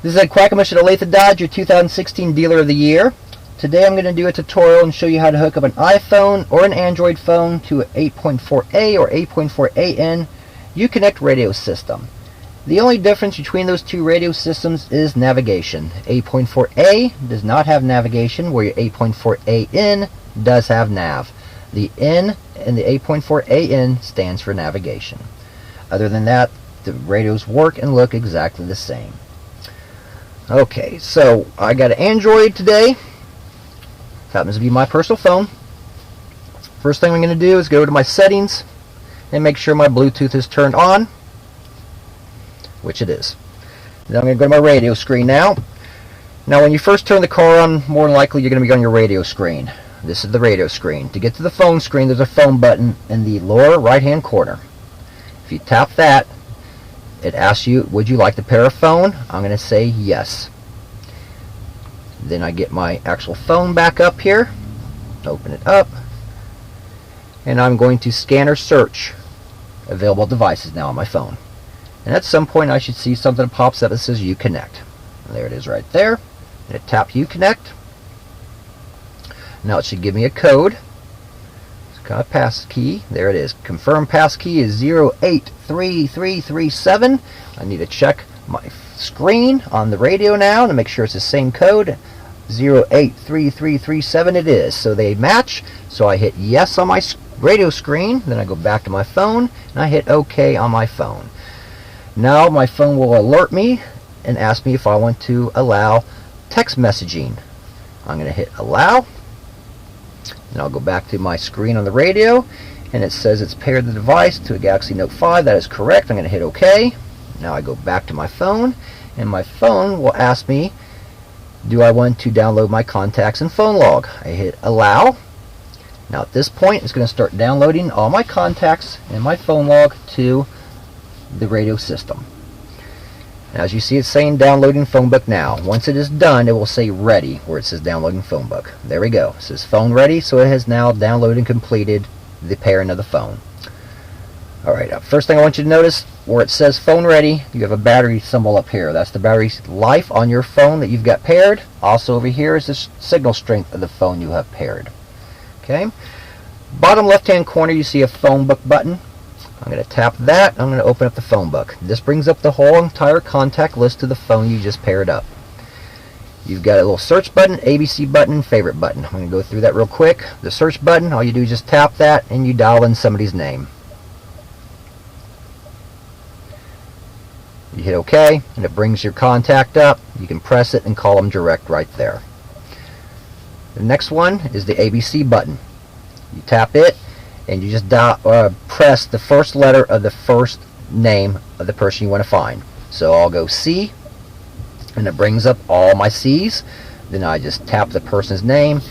This is Ed Quackenbush at Olathe Dodge, your 2016 Dealer of the Year. Today I'm going to do a tutorial and show you how to hook up an iPhone or an Android phone to an 8.4A or 8.4AN Uconnect radio system. The only difference between those two radio systems is navigation. 8.4A does not have navigation, where your 8.4AN does have nav. The N in the 8.4AN stands for navigation. Other than that, the radios work and look exactly the same. Okay, so I got an Android today. Happens to be my personal phone. First thing I'm going to do is go to my settings and make sure my Bluetooth is turned on, which it is. Then I'm going to go to my radio screen now. Now when you first turn the car on, more than likely you're going to be on your radio screen. This is the radio screen. To get to the phone screen, there's a phone button in the lower right hand corner. If you tap that, it asks you, would you like to pair a phone? I'm going to say yes. Then I get my actual phone back up here, open it up, and I'm going to scan or search available devices now on my phone. And at some point I should see something that pops up that says Uconnect. And there it is right there. And I tap Uconnect. Now it should give me a code. It's got a pass key. There it is. Confirm pass key is 083337. I need to check my screen on the radio now to make sure it's the same code. 083337 it is. So they match. So I hit yes on my radio screen. Then I go back to my phone and I hit OK on my phone. Now my phone will alert me and ask me if I want to allow text messaging. I'm going to hit allow. And I'll go back to my screen on the radio, and it says it's paired the device to a Galaxy Note 5. That is correct. I'm going to hit OK. Now I go back to my phone, and my phone will ask me, do I want to download my contacts and phone log? I hit allow. Now at this point, it's going to start downloading all my contacts and my phone log to the radio system. As you see, it's saying downloading Phonebook now. Once it is done, it will say ready, where it says downloading Phonebook. There we go. It says phone ready, so it has now downloaded and completed the pairing of the phone. Alright, first thing I want you to notice, where it says phone ready, you have a battery symbol up here. That's the battery life on your phone that you've got paired. Also over here is the signal strength of the phone you have paired. Okay. Bottom left hand corner you see a Phonebook button. I'm going to tap that. I'm going to open up the Phonebook. This brings up the whole entire contact list to the phone you just paired up. You've got a little search button, ABC button, favorite button. I'm going to go through that real quick. The search button, all you do is just tap that and you dial in somebody's name. You hit OK and it brings your contact up. You can press it and call them direct right there. The next one is the ABC button. You tap it and you just press the first letter of the first name of the person you want to find. So I'll go C, and it brings up all my C's. Then I just tap the person's name,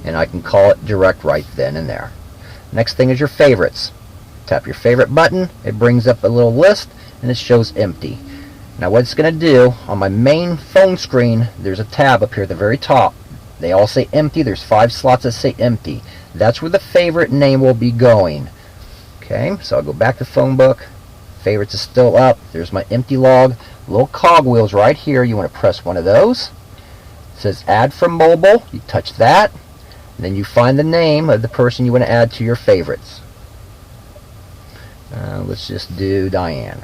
and I can call it direct right then and there. Next thing is your favorites. Tap your favorite button, it brings up a little list, and it shows empty. Now what it's going to do, on my main phone screen, there's a tab up here at the very top. They all say empty. There's 5 slots that say empty. That's where the favorite name will be going. Okay, so I'll go back to Phonebook. Favorites is still up. There's my empty log. Little cogwheels right here. You want to press one of those. It says add from mobile. You touch that. And then you find the name of the person you want to add to your favorites. Let's just do Diane.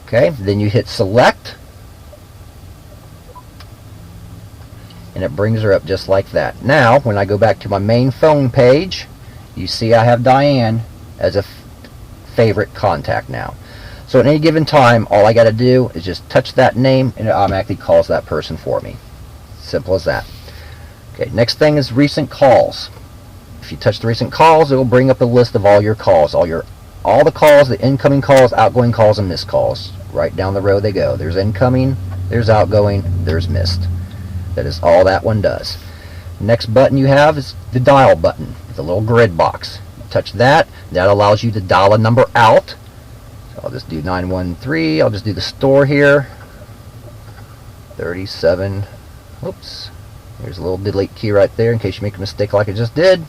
Okay, then you hit select. And it brings her up just like that. Now, when I go back to my main phone page, you see I have Diane as a favorite contact now. So at any given time, all I got to do is just touch that name and it automatically calls that person for me. Simple as that. Okay, next thing is recent calls. If you touch the recent calls, it will bring up a list of all your calls, all the calls, the incoming calls, outgoing calls, and missed calls. Right down the road they go. There's incoming, there's outgoing, there's missed. That is all that one does. Next button you have is the dial button, the little grid box. You touch that, that allows you to dial a number out. So I'll just do 913. I'll just do the store here. 37. Oops. There's a little delete key right there in case you make a mistake like I just did.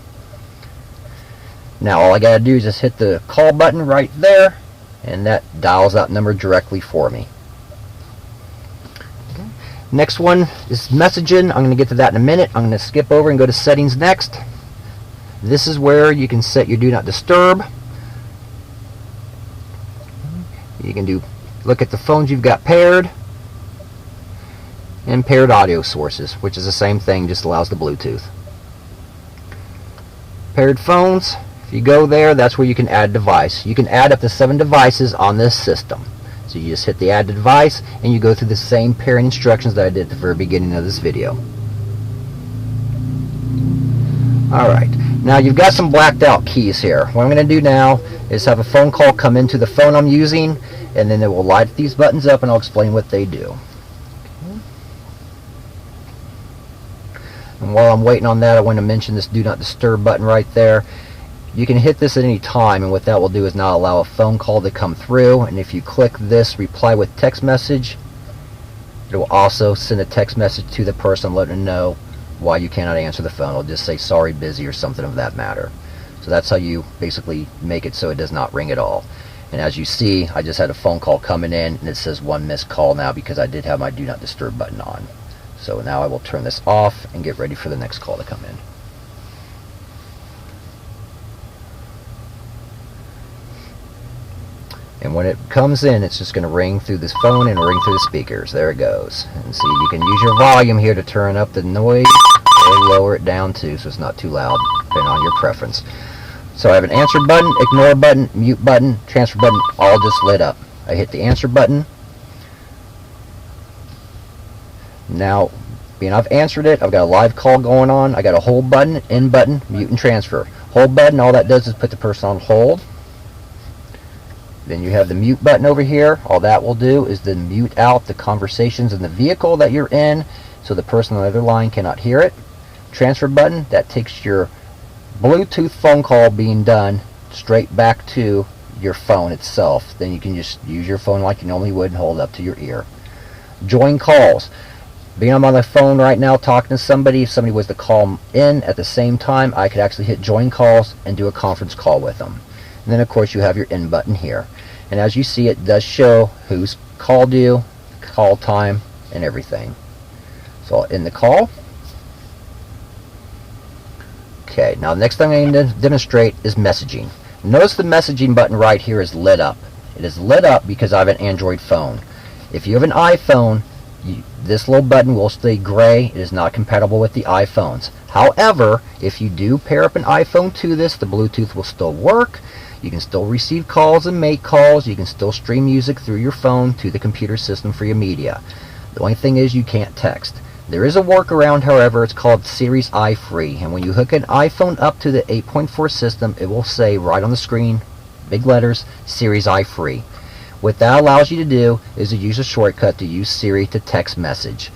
Now all I got to do is just hit the call button right there, and that dials that number directly for me. Next one is messaging. I'm going to get to that in a minute. I'm going to skip over and go to settings next. This is where you can set your do not disturb. You can look at the phones you've got paired, and paired audio sources, which is the same thing, just allows the Bluetooth. Paired phones, if you go there, that's where you can add a device. You can add up to 7 devices on this system. So you just hit the add device and you go through the same pairing instructions that I did at the very beginning of this video. Alright, now you've got some blacked out keys here. What I'm going to do now is have a phone call come into the phone I'm using, and then it will light these buttons up and I'll explain what they do. And while I'm waiting on that, I want to mention this do not disturb button right there. You can hit this at any time, and what that will do is not allow a phone call to come through. And if you click this reply with text message, it will also send a text message to the person letting them know why you cannot answer the phone. It'll just say sorry, busy, or something of that matter. So that's how you basically make it so it does not ring at all. And as you see, I just had a phone call coming in and it says 1 missed call now because I did have my do not disturb button on. So now I will turn this off and get ready for the next call to come in. And when it comes in, it's just going to ring through this phone and ring through the speakers. There it goes. And see, you can use your volume here to turn up the noise or lower it down too, so it's not too loud, depending on your preference. So I have an answer button, ignore button, mute button, transfer button, all just lit up. I hit the answer button. Now, being I've answered it, I've got a live call going on. I got a hold button, end button, mute and transfer. Hold button, all that does is put the person on hold. Then you have the mute button over here. All that will do is then mute out the conversations in the vehicle that you're in, so the person on the other line cannot hear it. Transfer button, that takes your Bluetooth phone call being done straight back to your phone itself. Then you can just use your phone like you normally would and hold it up to your ear. Join calls. Being I'm on the phone right now talking to somebody, if somebody was to call in at the same time, I could actually hit join calls and do a conference call with them. And then of course you have your end button here. And as you see, it does show who's called you, call time, and everything. So I'll end the call. Okay, now the next thing I need to demonstrate is messaging. Notice the messaging button right here is lit up. It is lit up because I have an Android phone. If you have an iPhone, this little button will stay gray. It is not compatible with the iPhones. However, if you do pair up an iPhone to this, the Bluetooth will still work. You can still receive calls and make calls. You can still stream music through your phone to the computer system for your media. The only thing is you can't text. There is a workaround, however. It's called Series I Free. And when you hook an iPhone up to the 8.4 system, it will say right on the screen, big letters, Series I Free. What that allows you to do is to use a shortcut to use Siri to text message.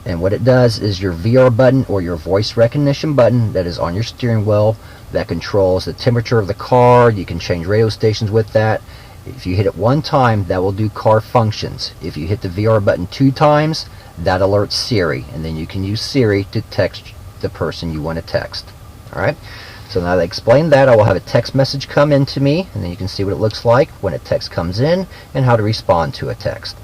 And what it does is your VR button or your voice recognition button that is on your steering wheel that controls the temperature of the car. You can change radio stations with that. If you hit it 1 time, that will do car functions. If you hit the VR button 2 times, that alerts Siri, and then you can use Siri to text the person you want to text. Alright, so now that I explained that, I will have a text message come into me, and then you can see what it looks like when a text comes in and how to respond to a text.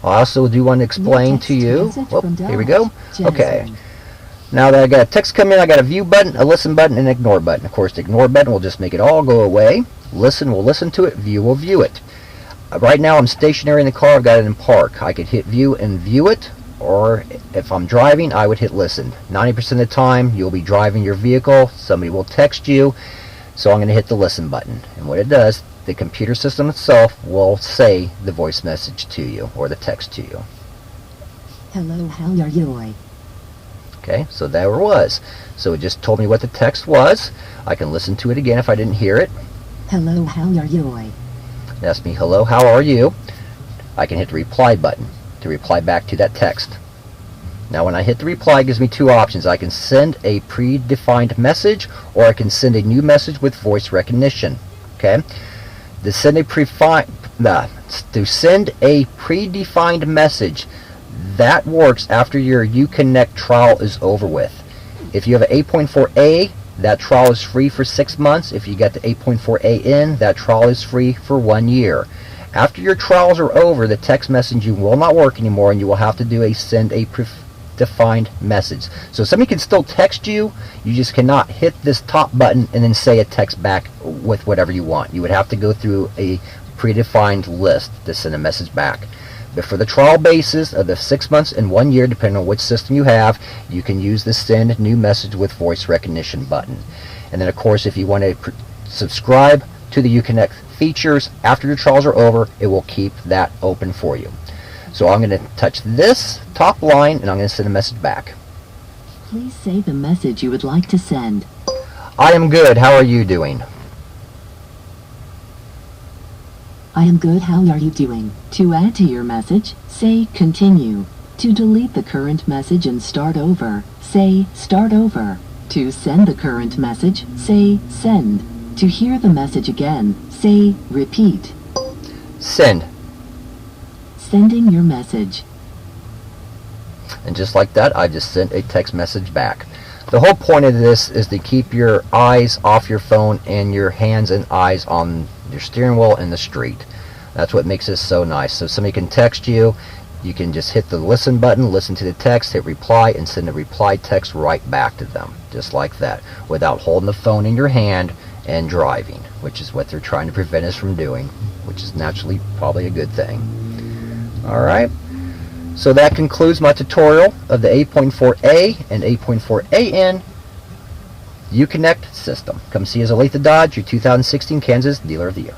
I also do want to explain to you, here we go. Okay, now that I got a text come in, I got a view button, a listen button, and an ignore button. Of course, the ignore button will just make it all go away. Listen will listen to it, view will view it. Right now I'm stationary in the car, I've got it in park. I could hit view and view it, or if I'm driving, I would hit listen. 90% of the time, you'll be driving your vehicle, somebody will text you, so I'm going to hit the listen button. And what it does, the computer system itself will say the voice message to you, or the text to you. Hello, how are you? Okay, so there it was. So it just told me what the text was. I can listen to it again if I didn't hear it. Hello, how are you? It asked me, hello, how are you? I can hit the reply button to reply back to that text. Now when I hit the reply, it gives me 2 options. I can send a predefined message, or I can send a new message with voice recognition. Okay? To send a predefined message, that works after your Uconnect trial is over with. If you have an 8.4A, that trial is free for 6 months. If you get the 8.4A in, that trial is free for 1 year. After your trials are over, the text messaging will not work anymore, and you will have to do a send a defined message. So somebody can still text you, you just cannot hit this top button and then say a text back with whatever you want. You would have to go through a predefined list to send a message back. But for the trial basis of the 6 months and 1 year, depending on which system you have, you can use the send new message with voice recognition button. And then of course, if you want to subscribe to the Uconnect features after your trials are over, it will keep that open for you. So I'm going to touch this top line and I'm going to send a message back. Please say the message you would like to send. I am good. How are you doing? I am good. How are you doing? To add to your message, say continue. To delete the current message and start over, say start over. To send the current message, say send. To hear the message again, say repeat. Send. Sending your message. And just like that, I just sent a text message back. The whole point of this is to keep your eyes off your phone and your hands and eyes on your steering wheel in the street. That's what makes this so nice. So somebody can text you, you can just hit the listen button, listen to the text, hit reply, and send a reply text right back to them, just like that, without holding the phone in your hand and driving, which is what they're trying to prevent us from doing, which is naturally probably a good thing. Alright, so that concludes my tutorial of the 8.4A and 8.4AN Uconnect system. Come see us at Olathe Dodge, your 2016 Kansas Dealer of the Year.